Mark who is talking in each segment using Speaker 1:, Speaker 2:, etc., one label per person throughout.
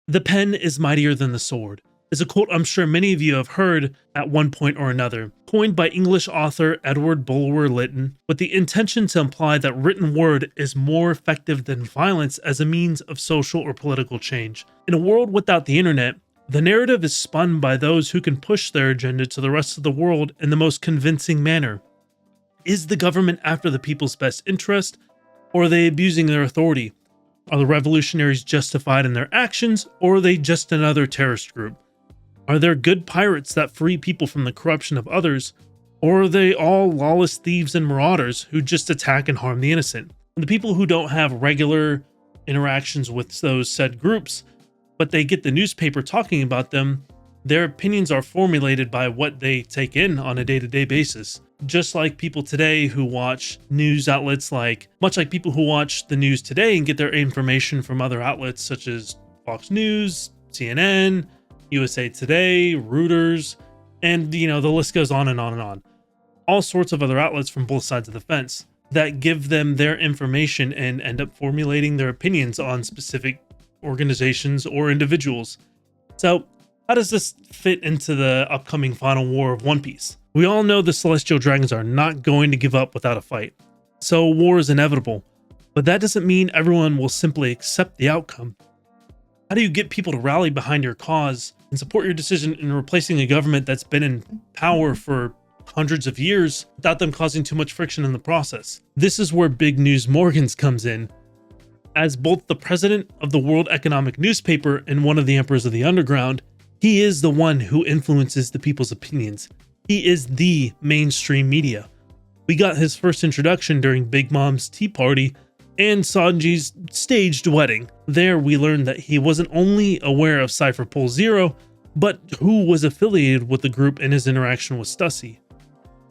Speaker 1: The pen is mightier than the sword is a quote I'm sure many of you have heard at one point or another, coined by English author Edward Bulwer Lytton, with the intention to imply that written word is more effective than violence as a means of social or political change. In a world without the internet, the narrative is spun by those who can push their agenda to the rest of the world in the most convincing manner. Is the government after the people's best interest, or are they abusing their authority? Are the revolutionaries justified in their actions, or are they just another terrorist group? Are there good pirates that free people from the corruption of others, or are they all lawless thieves and marauders who just attack and harm the innocent? And the people who don't have regular interactions with those said groups, but they get the newspaper talking about them, their opinions are formulated by what they take in on a day-to-day basis. Just like people today who watch news outlets much like people who watch the news today and get their information from other outlets such as Fox News, CNN, USA Today, Reuters, and the list goes on and on and on. All sorts of other outlets from both sides of the fence that give them their information and end up formulating their opinions on specific organizations or individuals. So, how does this fit into the upcoming final war of One Piece? We all know the Celestial Dragons are not going to give up without a fight, so war is inevitable, but that doesn't mean everyone will simply accept the outcome. How do you get people to rally behind your cause and support your decision in replacing a government that's been in power for hundreds of years without them causing too much friction in the process? This is where Big News Morgans comes in. As both the president of the World Economic Newspaper and one of the Emperors of the Underground, he is the one who influences the people's opinions. He is the mainstream media. We got his first introduction during Big Mom's tea party and Sanji's staged wedding. There we learned that he wasn't only aware of Cypher Pole Zero, but who was affiliated with the group in his interaction with Stussy.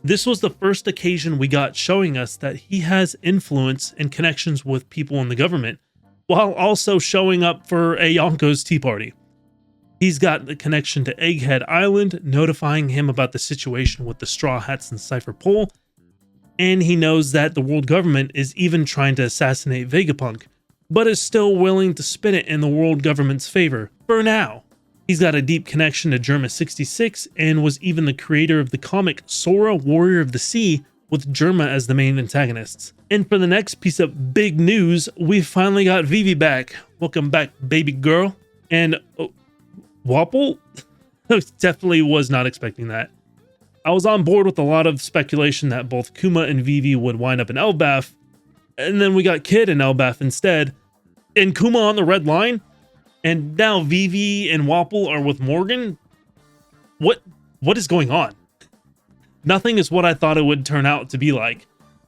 Speaker 1: This was the first occasion we got showing us that he has influence and connections with people in the government, while also showing up for a Yonko's tea party. He's got the connection to Egghead Island, notifying him about the situation with the Straw Hats and Cypher Pole, and he knows that the world government is even trying to assassinate Vegapunk, but is still willing to spin it in the world government's favor, for now. He's got a deep connection to Germa 66 and was even the creator of the comic Sora Warrior of the Sea, with Germa as the main antagonists. And for the next piece of big news, we finally got Vivi back. Welcome back, baby girl. And Wapol? I definitely was not expecting that. I was on board with a lot of speculation that both Kuma and Vivi would wind up in Elbaf, and then we got Kid in Elbaf instead, and Kuma on the red line, and now Vivi and Wapol are with Morgan? What is going on? Nothing is what I thought it would turn out to be like.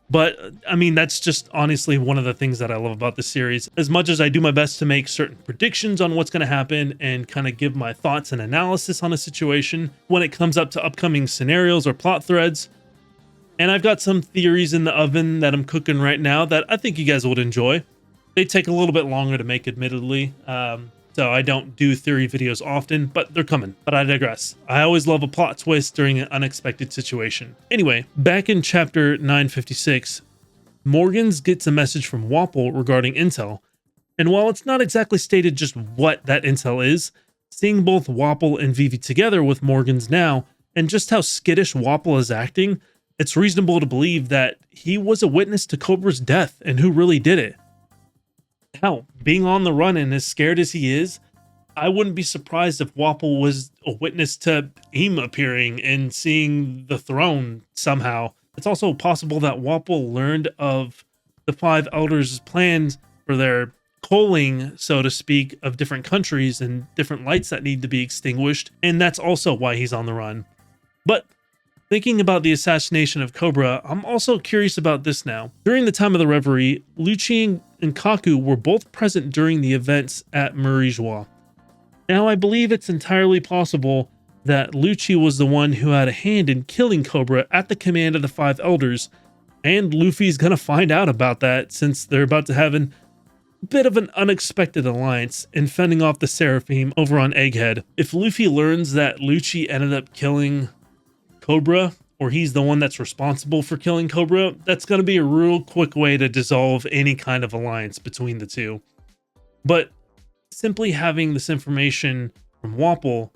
Speaker 1: But, I mean, that's just honestly one of the things that I love about this series. As much as I do my best to make certain predictions on what's going to happen and kind of give my thoughts and analysis on a situation when it comes up to upcoming scenarios or plot threads. And I've got some theories in the oven that I'm cooking right now that I think you guys would enjoy. They take a little bit longer to make, admittedly. So I don't do theory videos often, but they're coming. But I digress. I always love a plot twist during an unexpected situation. Anyway, back in chapter 956, Morgans gets a message from Wapol regarding intel. And while it's not exactly stated just what that intel is, seeing both Wapol and Vivi together with Morgans now, and just how skittish Wapol is acting, it's reasonable to believe that he was a witness to Cobra's death and who really did it. Hell, being on the run and as scared as he is, I wouldn't be surprised if Wapol was a witness to Eam appearing and seeing the throne somehow. It's also possible that Wapol learned of the Five Elders' plans for their coaling, so to speak, of different countries and different lights that need to be extinguished, and that's also why he's on the run. But thinking about the assassination of Cobra, I'm also curious about this now. During the time of the Reverie, Lucci and Kaku were both present during the events at Murijois. Now, I believe it's entirely possible that Lucci was the one who had a hand in killing Cobra at the command of the Five Elders, and Luffy's gonna find out about that since they're about to have a bit of an unexpected alliance in fending off the Seraphim over on Egghead. If Luffy learns that Lucci ended up killing Cobra, or he's the one that's responsible for killing Cobra, that's going to be a real quick way to dissolve any kind of alliance between the two. But simply having this information from Wapol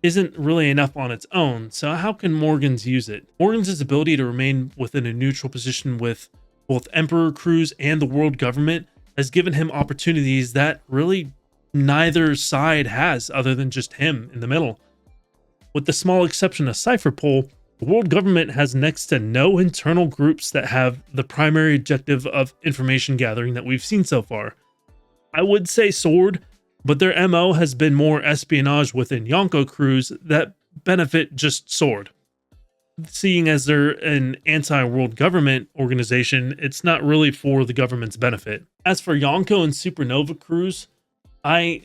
Speaker 1: isn't really enough on its own, so how can Morgans use it? Morgans' ability to remain within a neutral position with both Emperor crews and the world government has given him opportunities that really neither side has other than just him in the middle. With the small exception of Cypherpole, the world government has next to no internal groups that have the primary objective of information gathering that we've seen so far. I would say Sword, but their MO has been more espionage within Yonko crews that benefit just Sword. Seeing as they're an anti-world government organization, it's not really for the government's benefit. As for Yonko and Supernova crews, I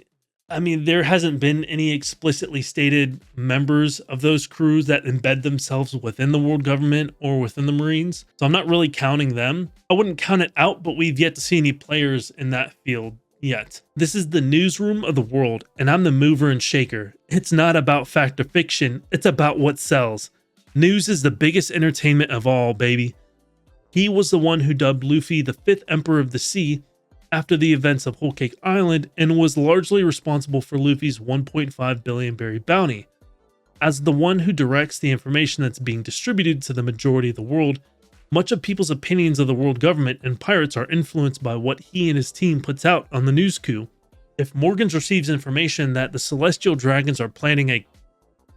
Speaker 1: mean, there hasn't been any explicitly stated members of those crews that embed themselves within the world government or within the Marines, so I'm not really counting them. I wouldn't count it out, but we've yet to see any players in that field yet. This is the newsroom of the world, and I'm the mover and shaker. It's not about fact or fiction, it's about what sells. News is the biggest entertainment of all, baby. He was the one who dubbed Luffy the 5th Emperor of the Sea after the events of Whole Cake Island, and was largely responsible for Luffy's 1.5 billion berry bounty. As the one who directs the information that's being distributed to the majority of the world, much of people's opinions of the world government and pirates are influenced by what he and his team puts out on the news coup. If Morgans receives information that the Celestial Dragons are planning a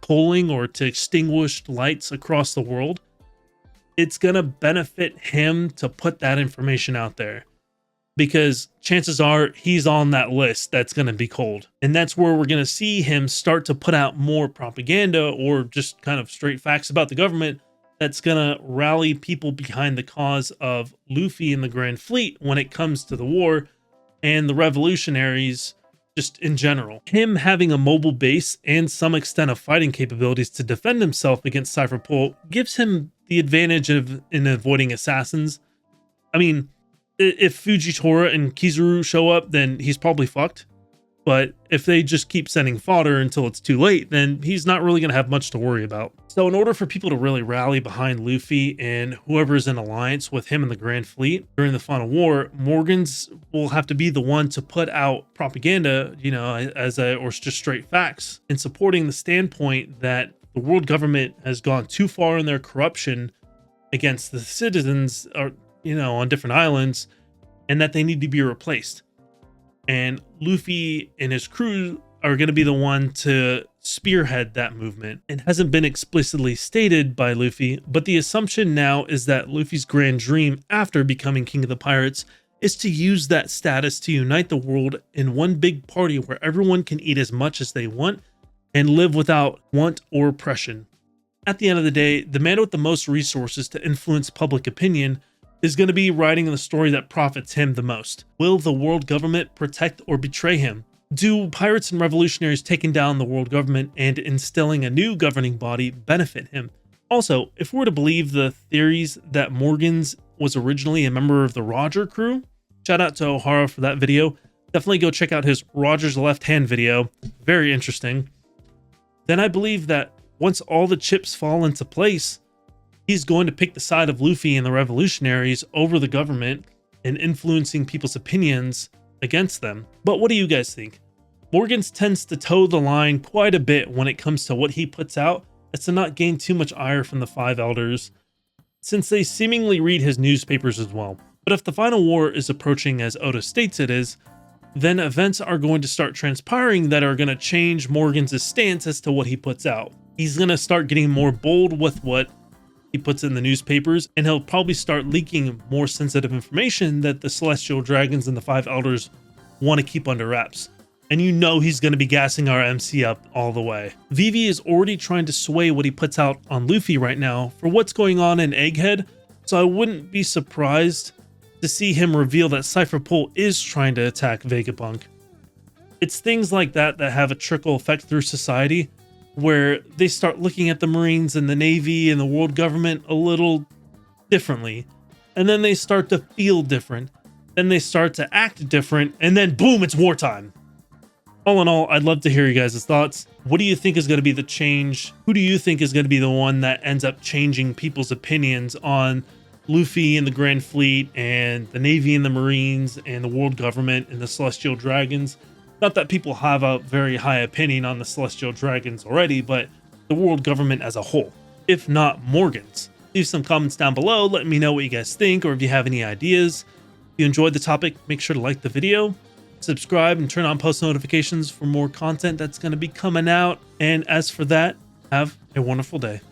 Speaker 1: culling or to extinguish lights across the world, it's gonna benefit him to put that information out there, because chances are he's on that list that's gonna be culled. And that's where we're gonna see him start to put out more propaganda or just kind of straight facts about the government that's gonna rally people behind the cause of Luffy and the Grand Fleet when it comes to the war and the revolutionaries just in general. Him having a mobile base and some extent of fighting capabilities to defend himself against Cypherpole gives him the advantage in avoiding assassins. I mean, if Fujitora and Kizuru show up, then he's probably fucked. But if they just keep sending fodder until it's too late, then he's not really going to have much to worry about. So in order for people to really rally behind Luffy and whoever's in alliance with him and the Grand Fleet during the final war, Morgans will have to be the one to put out propaganda, or just straight facts, in supporting the standpoint that the world government has gone too far in their corruption against the citizens, on different islands, and that they need to be replaced. And Luffy and his crew are going to be the one to spearhead that movement. It hasn't been explicitly stated by Luffy, but the assumption now is that Luffy's grand dream after becoming King of the Pirates is to use that status to unite the world in one big party where everyone can eat as much as they want and live without want or oppression. At the end of the day, the man with the most resources to influence public opinion is going to be writing the story that profits him the most. Will the world government protect or betray him? Do pirates and revolutionaries taking down the world government and instilling a new governing body benefit him? Also, if we're to believe the theories that Morgans was originally a member of the Roger crew, shout out to O'Hara for that video. Definitely go check out his Roger's Left Hand video. Very interesting. Then I believe that once all the chips fall into place, he's going to pick the side of Luffy and the revolutionaries over the government and influencing people's opinions against them. But what do you guys think? Morgans tends to toe the line quite a bit when it comes to what he puts out, as to not gain too much ire from the Five Elders, since they seemingly read his newspapers as well. But if the final war is approaching as Oda states it is, then events are going to start transpiring that are going to change Morgans' stance as to what he puts out. He's going to start getting more bold with what he puts in the newspapers, and he'll probably start leaking more sensitive information that the Celestial Dragons and the Five Elders want to keep under wraps. And he's going to be gassing our MC up all the way. Vivi is already trying to sway what he puts out on Luffy right now for what's going on in Egghead, so I wouldn't be surprised to see him reveal that Cypherpole is trying to attack Vegapunk. It's things like that that have a trickle effect through society, where they start looking at the Marines and the Navy and the world government a little differently. And then they start to feel different. Then they start to act different. And then boom, it's wartime. All in all, I'd love to hear you guys' thoughts. What do you think is going to be the change? Who do you think is going to be the one that ends up changing people's opinions on Luffy and the Grand Fleet and the Navy and the Marines and the world government and the Celestial Dragons? Not that people have a very high opinion on the celestial dragons already, but the world government as a whole, if not Morgan's. Leave some comments down below, let me know what you guys think, or if you have any ideas. If you enjoyed the topic, make sure to like the video, subscribe, and turn on post notifications for more content that's going to be coming out. And as for that, have a wonderful day.